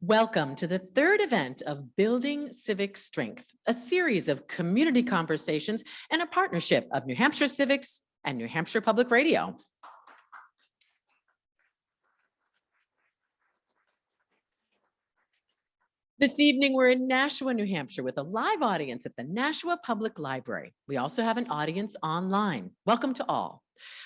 Welcome to the third event of Building Civic Strength, a series of community conversations and a partnership of New Hampshire Civics and New Hampshire Public Radio. This evening, we're in Nashua, New Hampshire with a live audience at the Nashua Public Library. We also have an audience online. Welcome to all.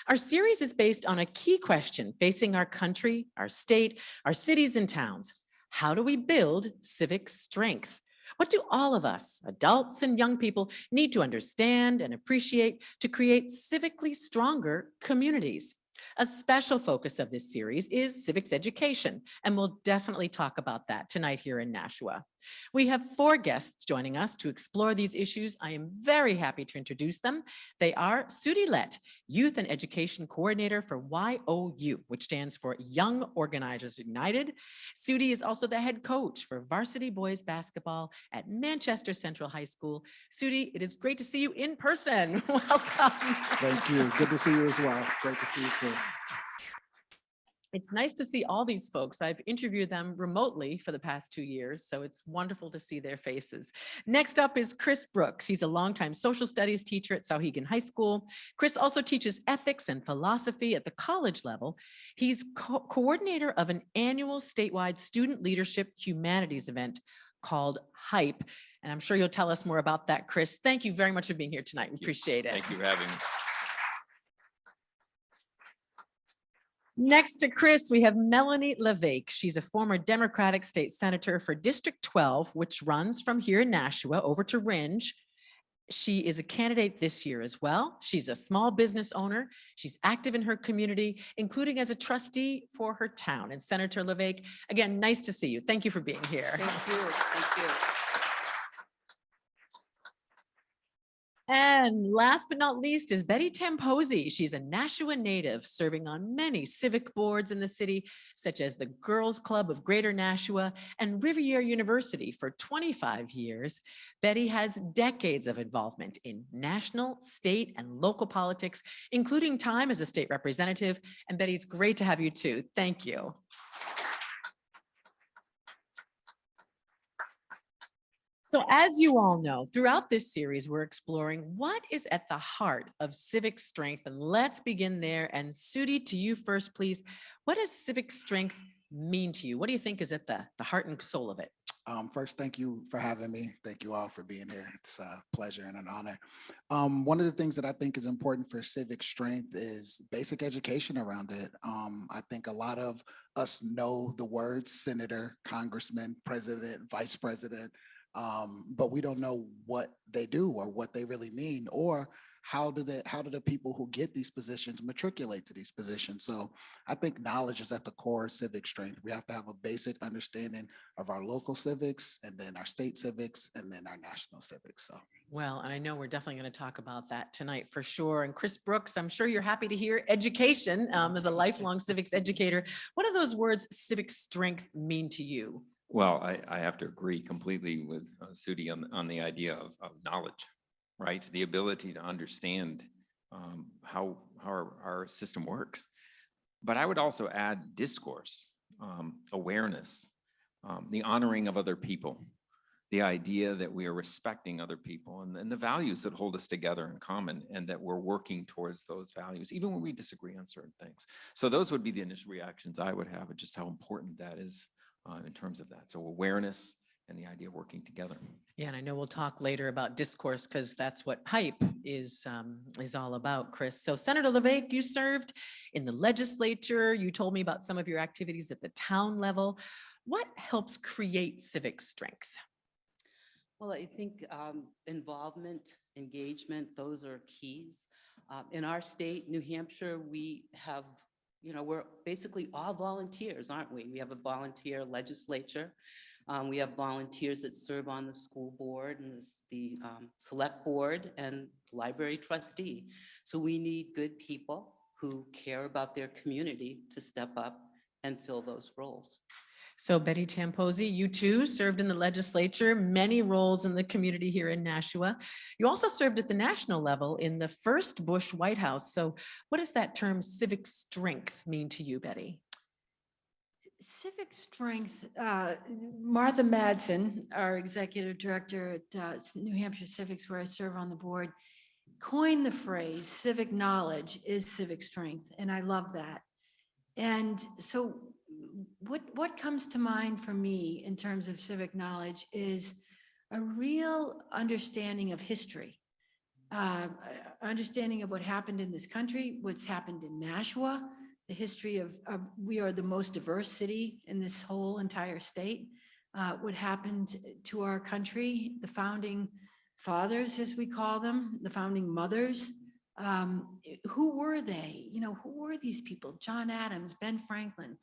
Our series is based on a key question facing our country, our state, our cities and towns. How do we build civic strength? What do all of us, adults and young people, need to understand and appreciate to create civically stronger communities? A special focus of this series is civics education, and we'll definitely talk about that tonight here in Nashua. We have 4 guests joining us to explore these issues. I am very happy to introduce them. They are Sudie Lett, Youth and Education Coordinator for YOU, which stands for Young Organizers United. Sudie is also the head coach for varsity boys basketball at Manchester Central High School. Sudie, it is great to see you in person. Welcome. Thank you. Good to see you as well. Great to see you too. It's nice to see all these folks. I've interviewed them remotely for the past 2 years, so it's wonderful to see their faces. Next up is Chris Brooks. He's a longtime social studies teacher at Sauhegan High School. Chris also teaches ethics and philosophy at the college level. He's coordinator of an annual statewide student leadership humanities event called HYPE. And I'm sure you'll tell us more about that, Chris. Thank you very much for being here tonight. We appreciate it. Thank you for having me. Next to Chris, we have Melanie Levaik. She's a former Democratic state senator for District 12, which runs from here in Nashua over to Ringe. She is a candidate this year as well. She's a small business owner. She's active in her community, including as a trustee for her town. And Senator Levaik, again, nice to see you. Thank you for being here. Thank you. Thank you. And last but not least is Betty Tamposey. She's a Nashua native serving on many civic boards in the city, such as the Girls Club of Greater Nashua and Riviera University for 25 years. Betty has decades of involvement in national, state, and local politics, including time as a state representative. And Betty, it's great to have you too. Thank you. So as you all know, throughout this series, we're exploring what is at the heart of civic strength. And let's begin there. And Sudie, to you first, please. What does civic strength mean to you? What do you think is at the heart and soul of it? First, thank you for having me. Thank you all for being here. It's a pleasure and an honor. One of the things that I think is important for civic strength is basic education around it. I think a lot of us know the words senator, congressman, president, vice president, but we don't know what they do or what they really mean, or how do the people who get these positions matriculate to these positions. So I think knowledge is at the core of civic strength. We have to have a basic understanding of our local civics, and then our state civics, and then our national civics. So well, and I know we're definitely going to talk about that tonight for sure. And Chris Brooks, I'm sure you're happy to hear education as a lifelong civics educator. What do those words civic strength mean to you? Well, I have to agree completely with Sudie on the idea of knowledge, right? The ability to understand how our system works. But I would also add discourse, awareness, the honoring of other people, the idea that we are respecting other people, and the values that hold us together in common, and that we're working towards those values, even when we disagree on certain things. So those would be the initial reactions I would have, just how important that is. In terms of that. So awareness and the idea of working together. Yeah, and I know we'll talk later about discourse because that's what HYPE is all about, Chris. So Senator Levaik, you served in the legislature. You told me about some of your activities at the town level. What helps create civic strength? Well, I think involvement, engagement, those are keys. In our state, New Hampshire, we have we're basically all volunteers, aren't we? We have a volunteer legislature. We have volunteers that serve on the school board and the select board and library trustee. So we need good people who care about their community to step up and fill those roles. So Betty Tamposey, you too served in the legislature, many roles in the community here in Nashua. You also served at the national level in the first Bush White House. So what does that term civic strength mean to you, Betty? Civic strength, Martha Madsen, our executive director at New Hampshire Civics, where I serve on the board, coined the phrase civic knowledge is civic strength. And I love that. And so what comes to mind for me in terms of civic knowledge is a real understanding of history, understanding of what happened in this country, what's happened in Nashua, the history of we are the most diverse city in this whole entire state, what happened to our country, the founding fathers, as we call them, the founding mothers. Who were they? You know, who were these people? John Adams, Ben Franklin,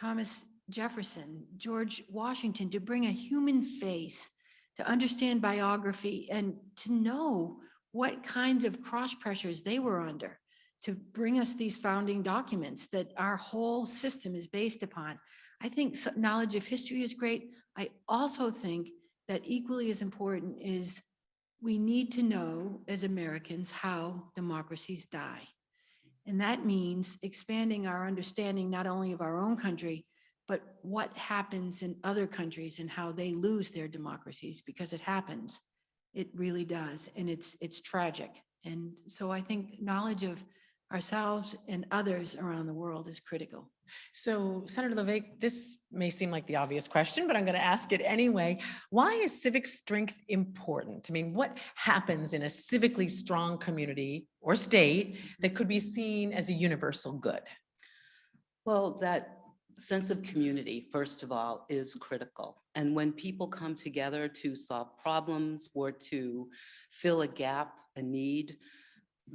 Thomas Jefferson, George Washington, to bring a human face, to understand biography and to know what kinds of cross pressures they were under, to bring us these founding documents that our whole system is based upon. I think knowledge of history is great. I also think that equally as important is we need to know as Americans how democracies die. And that means expanding our understanding not only of our own country, but what happens in other countries and how they lose their democracies, because it happens. It really does. And it's tragic. And so I think knowledge of ourselves and others around the world is critical. So Senator Levaik, this may seem like the obvious question, but I'm going to ask it anyway. Why is civic strength important? I mean, what happens in a civically strong community or state that could be seen as a universal good? Well, that sense of community, first of all, is critical. And when people come together to solve problems or to fill a gap, a need,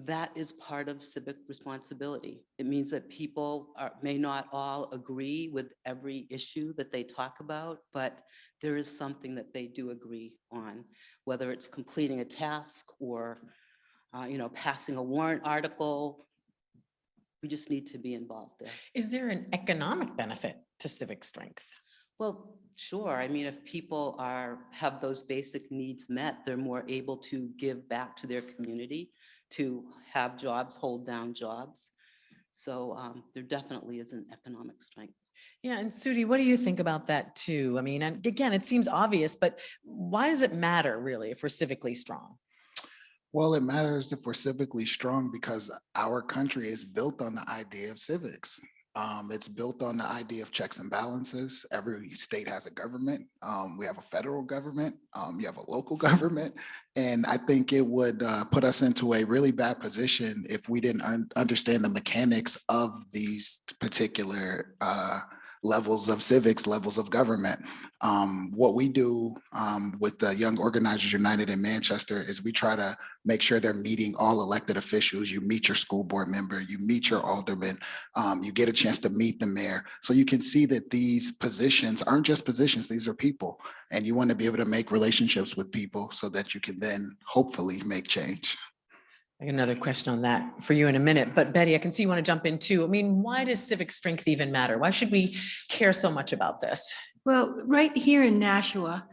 that is part of civic responsibility. It means that people may not all agree with every issue that they talk about, but there is something that they do agree on, whether it's completing a task or passing a warrant article. We just need to be involved there. Is there an economic benefit to civic strength? Well, sure. I mean, if people have those basic needs met, they're more able to give back to their community, to have jobs, hold down jobs. So there definitely is an economic strength. Yeah, and Sudi, what do you think about that too? I mean, and again, it seems obvious, but why does it matter really if we're civically strong? Well, it matters if we're civically strong because our country is built on the idea of civics. It's built on the idea of checks and balances. Every state has a government. We have a federal government. You have a local government. And I think it would put us into a really bad position if we didn't understand the mechanics of these particular levels of civics, levels of government. What we do with the Young Organizers United in Manchester is we try to make sure they're meeting all elected officials. You meet your school board member, you meet your alderman, you get a chance to meet the mayor. So you can see that these positions aren't just positions, these are people. And you want to be able to make relationships with people so that you can then hopefully make change. I got another question on that for you in a minute, but Betty, I can see you want to jump in too. I mean, why does civic strength even matter? Why should we care so much about this? Well, right here in Nashua,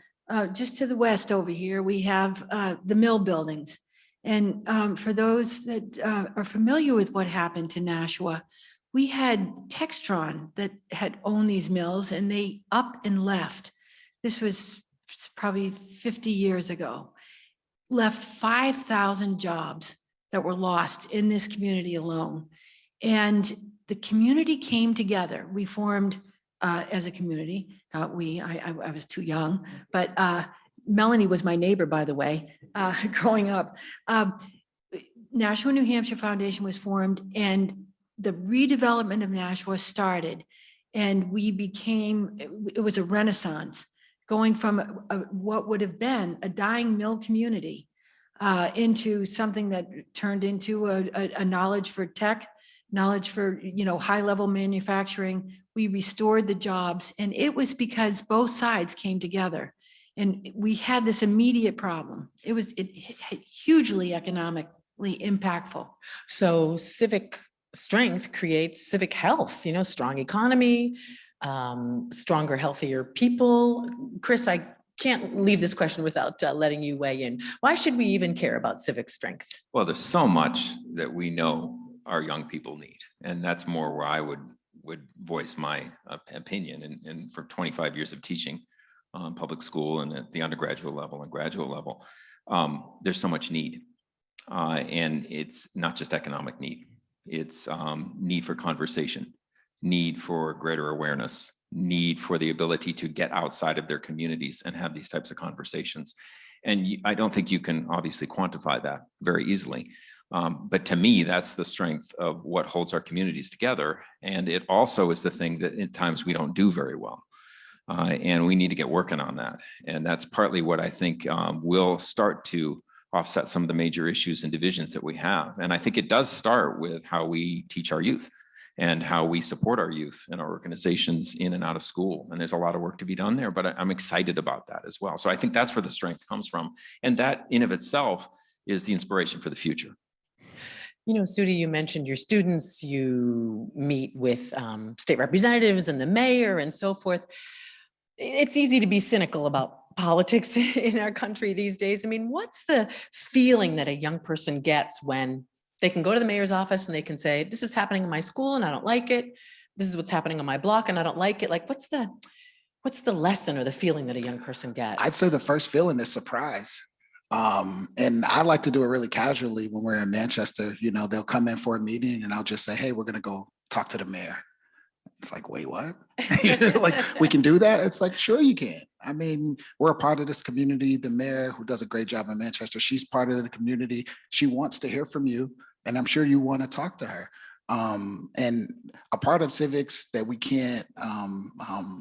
just to the west over here, we have the mill buildings. And for those that are familiar with what happened to Nashua, we had Textron that had owned these mills and they up and left. This was probably 50 years ago, left 5,000 jobs that were lost in this community alone. And the community came together. We formed as a community, not we, I was too young, but Melanie was my neighbor, by the way, growing up. Nashua, New Hampshire Foundation was formed and the redevelopment of Nashua started. And we became, it was a renaissance, going from what would have been a dying mill community into something that turned into a knowledge for tech, knowledge for high-level manufacturing. We restored the jobs, and it was because both sides came together, and we had this immediate problem. It was hugely economically impactful. So civic strength creates civic health. Strong economy, stronger, healthier people. Chris, I can't leave this question without letting you weigh in. Why should we even care about civic strength? Well, there's so much that we know our young people need, and that's more where I would would voice my opinion. And for 25 years of teaching public school and at the undergraduate level and graduate level, there's so much need. And it's not just economic need. It's need for conversation, need for greater awareness, need for the ability to get outside of their communities and have these types of conversations. And I don't think you can obviously quantify that very easily. But to me, that's the strength of what holds our communities together. And it also is the thing that at times we don't do very well. And we need to get working on that. And that's partly what I think will start to offset some of the major issues and divisions that we have. And I think it does start with how we teach our youth and how we support our youth and our organizations in and out of school. And there's a lot of work to be done there, but I'm excited about that as well. So I think that's where the strength comes from. And that in of itself is the inspiration for the future. You know, Sudi, you mentioned your students, you meet with state representatives and the mayor and so forth. It's easy to be cynical about politics in our country these days. I mean, what's the feeling that a young person gets when they can go to the mayor's office and they can say, this is happening in my school and I don't like it. This is what's happening on my block and I don't like it. Like, what's the lesson or the feeling that a young person gets? I'd say the first feeling is surprise. And I like to do it really casually when we're in Manchester. You know, they'll come in for a meeting and I'll just say, hey, we're going to go talk to the mayor. It's like, wait, what? Like, we can do that? It's like, sure you can. I mean, we're a part of this community. The mayor, who does a great job in Manchester, she's part of the community. She wants to hear from you, and I'm sure you want to talk to her. And a part of civics that we can't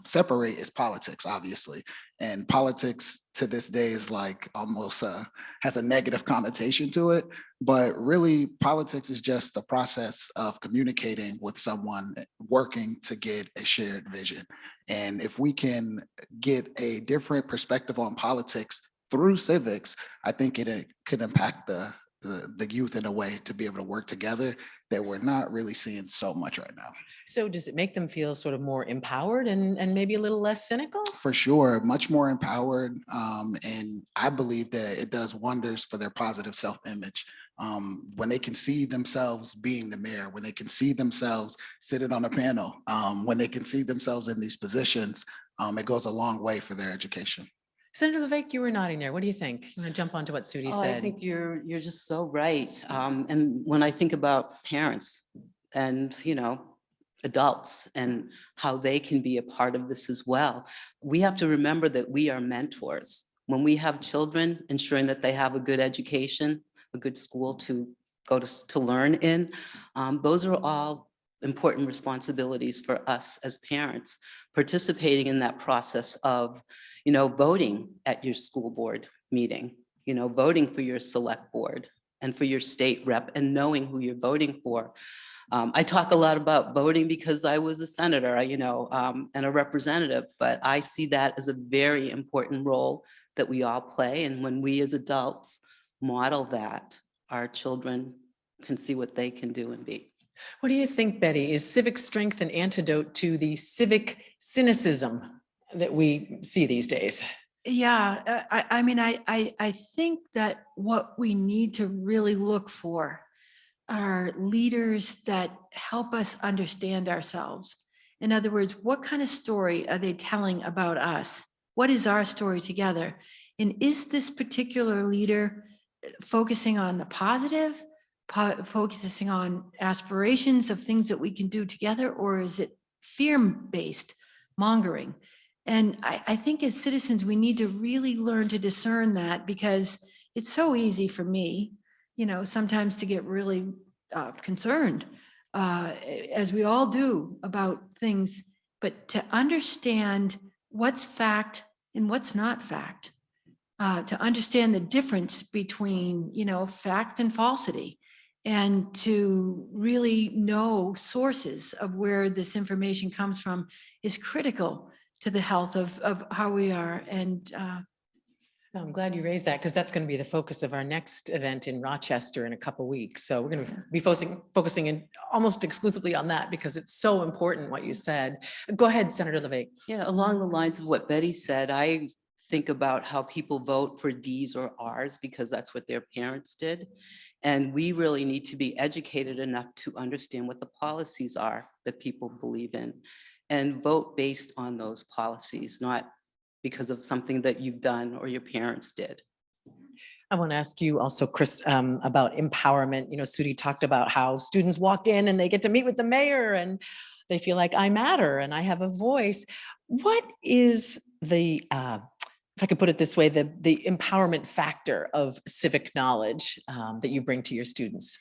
separate is politics, obviously. And politics to this day is like almost has a negative connotation to it. But really, politics is just the process of communicating with someone, working to get a shared vision. And if we can get a different perspective on politics through civics, I think it could impact the youth in a way to be able to work together that we're not really seeing so much right now. So does it make them feel sort of more empowered and maybe a little less cynical? For sure, much more empowered. And I believe that it does wonders for their positive self-image. When they can see themselves being the mayor, when they can see themselves sitting on a panel, when they can see themselves in these positions, it goes a long way for their education. Senator Levaik, you were nodding there. What do you think? You want to jump onto what Sudi said? I think you're just so right. And when I think about parents and, you know, adults and how they can be a part of this as well, we have to remember that we are mentors. When we have children, ensuring that they have a good education, a good school to go to learn in, those are all important responsibilities for us as parents, participating in that process of, you know, voting at your school board meeting, you know, voting for your select board and for your state rep and knowing who you're voting for. I talk a lot about voting because I was a senator, you know, and a representative, but I see that as a very important role that we all play. And when we as adults model that, our children can see what they can do and be. What do you think, Betty? Is civic strength an antidote to the civic cynicism that we see these days? Yeah, I mean, I think that what we need to really look for are leaders that help us understand ourselves. In other words, what kind of story are they telling about us? What is our story together? And is this particular leader focusing on the positive, focusing on aspirations of things that we can do together, or is it fear-based mongering? And I think as citizens, we need to really learn to discern that, because it's so easy for me, you know, sometimes to get really concerned, as we all do, about things, but to understand what's fact and what's not fact, to understand the difference between, you know, fact and falsity, and to really know sources of where this information comes from is critical to the health of how we are. And I'm glad you raised that, because that's going to be the focus of our next event in Rochester in a couple of weeks. So we're going to be focusing in almost exclusively on that, because it's so important what you said. Go ahead, Senator Levaik. Yeah, along the lines of what Betty said, I think about how people vote for Ds or Rs because that's what their parents did. And we really need to be educated enough to understand what the policies are that people believe in and vote based on those policies, not because of something that you've done or your parents did. I want to ask you also, Chris, about empowerment. You know, Sudi talked about how students walk in and they get to meet with the mayor and they feel like I matter and I have a voice. What is the, if I could put it this way, the empowerment factor of civic knowledge that you bring to your students?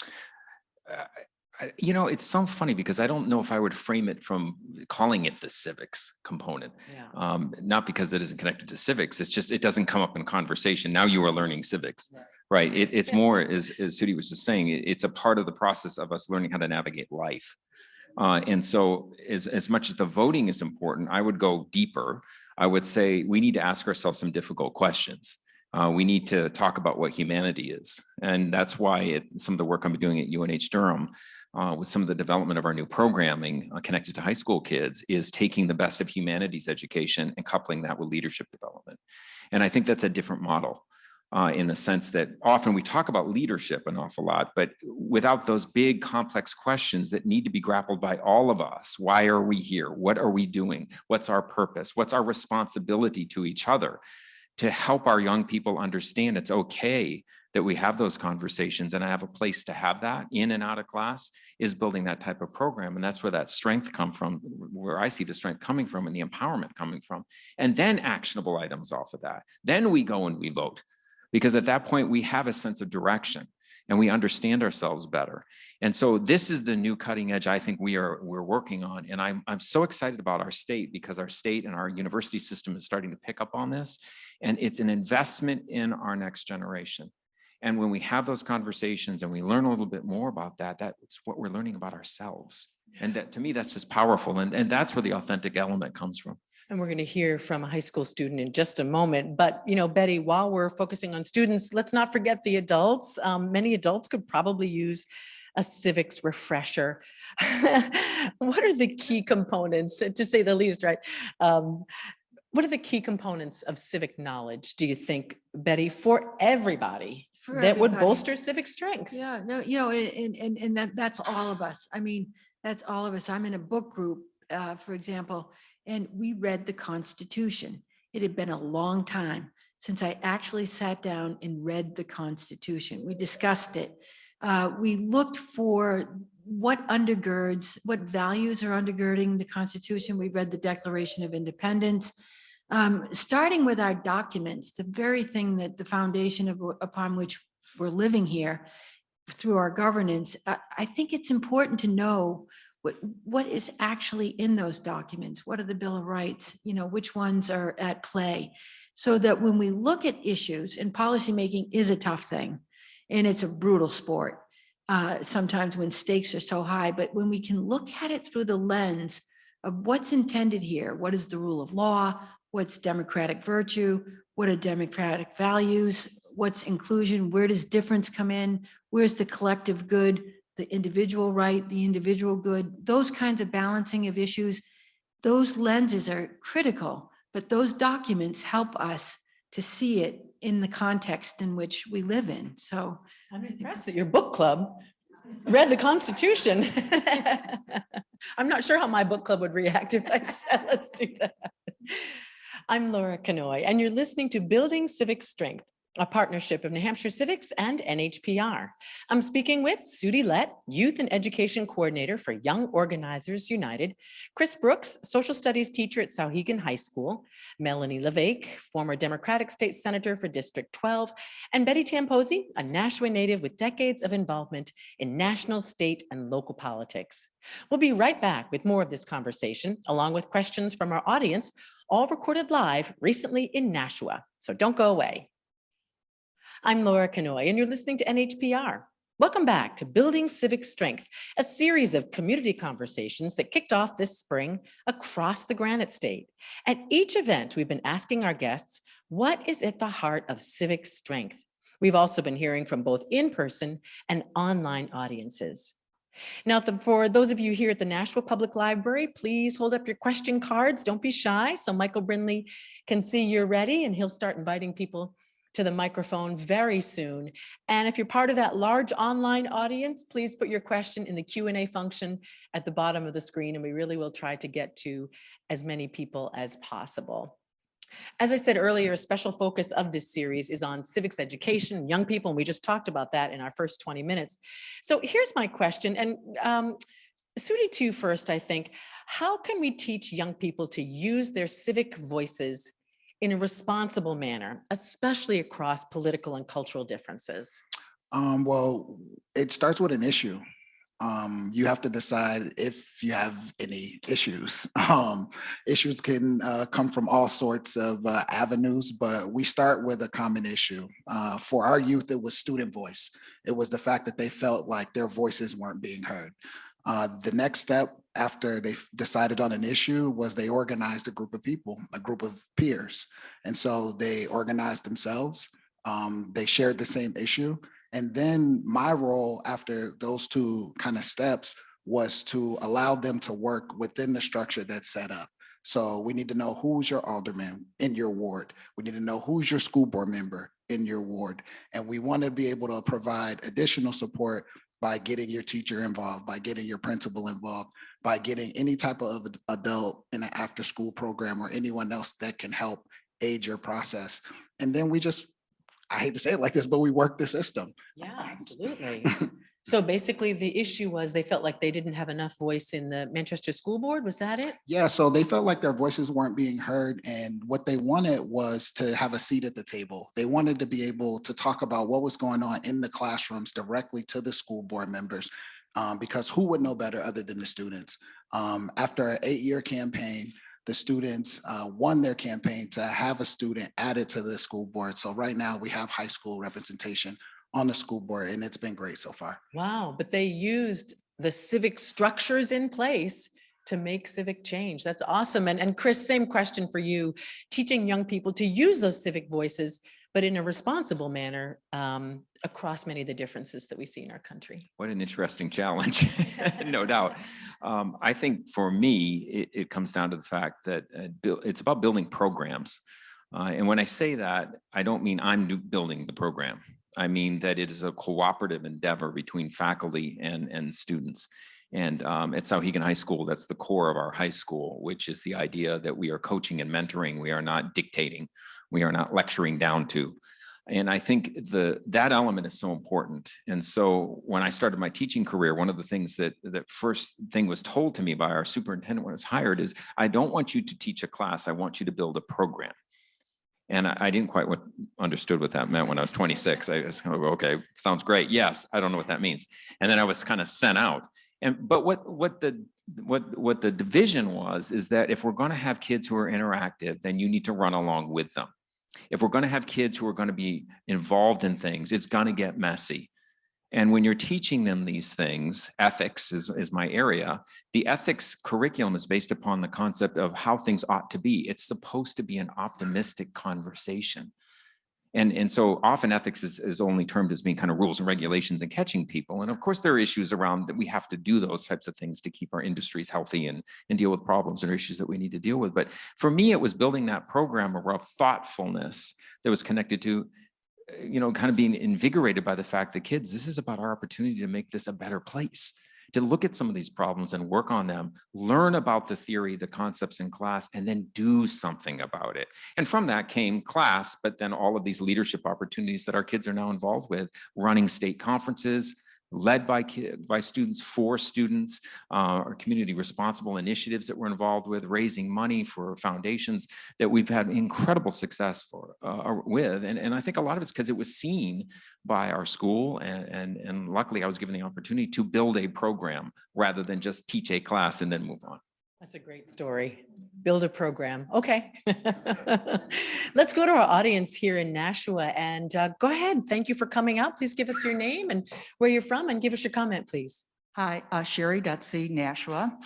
You know, it's so funny because I don't know if I would frame it from calling it the civics component. Yeah. Not because it isn't connected to civics, it's just, it doesn't come up in conversation. Now you are learning civics, right? It's more, as Sudi was just saying, it's a part of the process of us learning how to navigate life. And so as much as the voting is important, I would go deeper. I would say we need to ask ourselves some difficult questions. We need to talk about what humanity is. And that's why some of the work I'm doing at UNH Durham with some of the development of our new programming connected to high school kids is taking the best of humanities education and coupling that with leadership development. And I think that's a different model in the sense that often we talk about leadership an awful lot, but without those big complex questions that need to be grappled by all of us. Why are we here? What are we doing? What's our purpose? What's our responsibility to each other? To help our young people understand it's okay that we have those conversations, and I have a place to have that in and out of class, is building that type of program. And that's where that strength comes from, where I see the strength coming from and the empowerment coming from. And then actionable items off of that. Then we go and we vote, because at that point we have a sense of direction and we understand ourselves better. And so this is the new cutting edge I think we're working on. And I'm so excited about our state, because our state and our university system is starting to pick up on this. And it's an investment in our next generation. And when we have those conversations and we learn a little bit more about that, that's what we're learning about ourselves. And that, to me, that's just powerful. And that's where the authentic element comes from. And we're going to hear from a high school student in just a moment. But, you know, Betty, while we're focusing on students, let's not forget the adults. Many adults could probably use a civics refresher. What are the key components, to say the least, right? What are the key components of civic knowledge, do you think, Betty, for everybody that would bolster civic strength? Yeah, no, you know, and that's all of us. I mean, that's all of us. I'm in a book group, for example, and we read the Constitution. It had been a long time since I actually sat down and read the Constitution. We discussed it. We looked for what undergirds, what values are undergirding the Constitution. We read the Declaration of Independence. Starting with our documents, the very thing that the foundation upon which we're living here through our governance, I think it's important to know what is actually in those documents. What are the Bill of Rights? You know, which ones are at play? So that when we look at issues, and policymaking is a tough thing, and it's a brutal sport sometimes when stakes are so high, but when we can look at it through the lens of what's intended here, what is the rule of law, what's democratic virtue, what are democratic values, what's inclusion, where does difference come in, where's the collective good, the individual right, the individual good, those kinds of balancing of issues, those lenses are critical, but those documents help us to see it in the context in which we live in. So I'm impressed that your book club read the Constitution. I'm not sure how my book club would react if I said, let's do that. I'm Laura Canoy, and you're listening to Building Civic Strength, a partnership of New Hampshire Civics and NHPR. I'm speaking with Sudi Lett, Youth and Education Coordinator for Young Organizers United, Chris Brooks, Social Studies teacher at Sauhegan High School, Melanie Levaik, former Democratic State Senator for District 12, and Betty Tamposey, a Nashua native with decades of involvement in national, state, and local politics. We'll be right back with more of this conversation, along with questions from our audience, all recorded live recently in Nashua. So don't go away. I'm Laura Canoy, and you're listening to NHPR. Welcome back to Building Civic Strength, a series of community conversations that kicked off this spring across the Granite State. At each event, we've been asking our guests, what is at the heart of civic strength? We've also been hearing from both in-person and online audiences. Now, for those of you here at the Nashua Public Library, please hold up your question cards. Don't be shy. So Michael Brindley can see you're ready, and he'll start inviting people to the microphone very soon. And if you're part of that large online audience, please put your question in the Q&A function at the bottom of the screen, and we really will try to get to as many people as possible. As I said earlier, a special focus of this series is on civics education, young people, and we just talked about that in our first 20 minutes. So here's my question, and Sudi, to you first, I think. How can we teach young people to use their civic voices in a responsible manner, especially across political and cultural differences? Well, it starts with an issue. You have to decide if you have any issues. Issues can come from all sorts of avenues, but we start with a common issue. For our youth, it was student voice. It was the fact that they felt like their voices weren't being heard. The next step after they decided on an issue was they organized a group of people, a group of peers. And so they organized themselves. They shared the same issue. And then my role after those two kind of steps was to allow them to work within the structure that's set up. So we need to know who's your alderman in your ward. We need to know who's your school board member in your ward. And we want to be able to provide additional support by getting your teacher involved, by getting your principal involved, by getting any type of adult in an after school program or anyone else that can help aid your process. And then we just, I hate to say it like this, but we work the system. Yeah, absolutely. So basically the issue was they felt like they didn't have enough voice in the Manchester School Board. Was that it? Yeah, so they felt like their voices weren't being heard, and what they wanted was to have a seat at the table. They wanted to be able to talk about what was going on in the classrooms directly to the school board members, because who would know better other than the students? After an 8-year campaign, the students won their campaign to have a student added to the school board. So right now we have high school representation on the school board, and it's been great so far. Wow, but they used the civic structures in place to make civic change. That's awesome. And Chris, same question for you, teaching young people to use those civic voices, but in a responsible manner across many of the differences that we see in our country. What an interesting challenge, no doubt. I think for me, it comes down to the fact that it's about building programs. And when I say that, I don't mean I'm building the program. I mean that it is a cooperative endeavor between faculty and students. And at Sauhegan High School, that's the core of our high school, which is the idea that we are coaching and mentoring. We are not dictating. We are not lecturing down to. And I think that element is so important. And so when I started my teaching career, one of the things that first thing was told to me by our superintendent when I was hired is, I don't want you to teach a class. I want you to build a program. And I didn't quite understood what that meant when I was 26. I was kind of, okay, sounds great. Yes, I don't know what that means. And then I was kind of sent out. But what the division was is that if we're going to have kids who are interactive, then you need to run along with them. If we're going to have kids who are going to be involved in things, it's going to get messy. And when you're teaching them these things, ethics is my area. The ethics curriculum is based upon the concept of how things ought to be. It's supposed to be an optimistic conversation. And so often ethics is only termed as being kind of rules and regulations and catching people. And of course, there are issues around that we have to do those types of things to keep our industries healthy and deal with problems and issues that we need to deal with. But for me, it was building that program around thoughtfulness that was connected to, kind of being invigorated by the fact that kids, this is about our opportunity to make this a better place, to look at some of these problems and work on them, learn about the theory, the concepts in class, and then do something about it. And from that came class, but then all of these leadership opportunities that our kids are now involved with, running state conferences, led by students, for students, our community responsible initiatives that we're involved with, raising money for foundations that we've had incredible success with. And I think a lot of it's because it was seen by our school, and luckily I was given the opportunity to build a program rather than just teach a class and then move on. That's a great story. Build a program. Okay. Let's go to our audience here in Nashua, and go ahead. Thank you for coming out. Please give us your name and where you're from, and give us your comment, please. Hi, Sherry Dutsey, Nashua.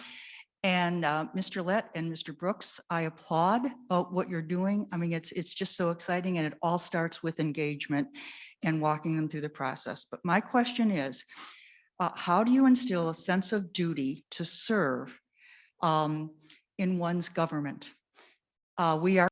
And Mr. Lett and Mr. Brooks, I applaud what you're doing. I mean, it's just so exciting, and it all starts with engagement and walking them through the process. But my question is, how do you instill a sense of duty to serve in one's government? We are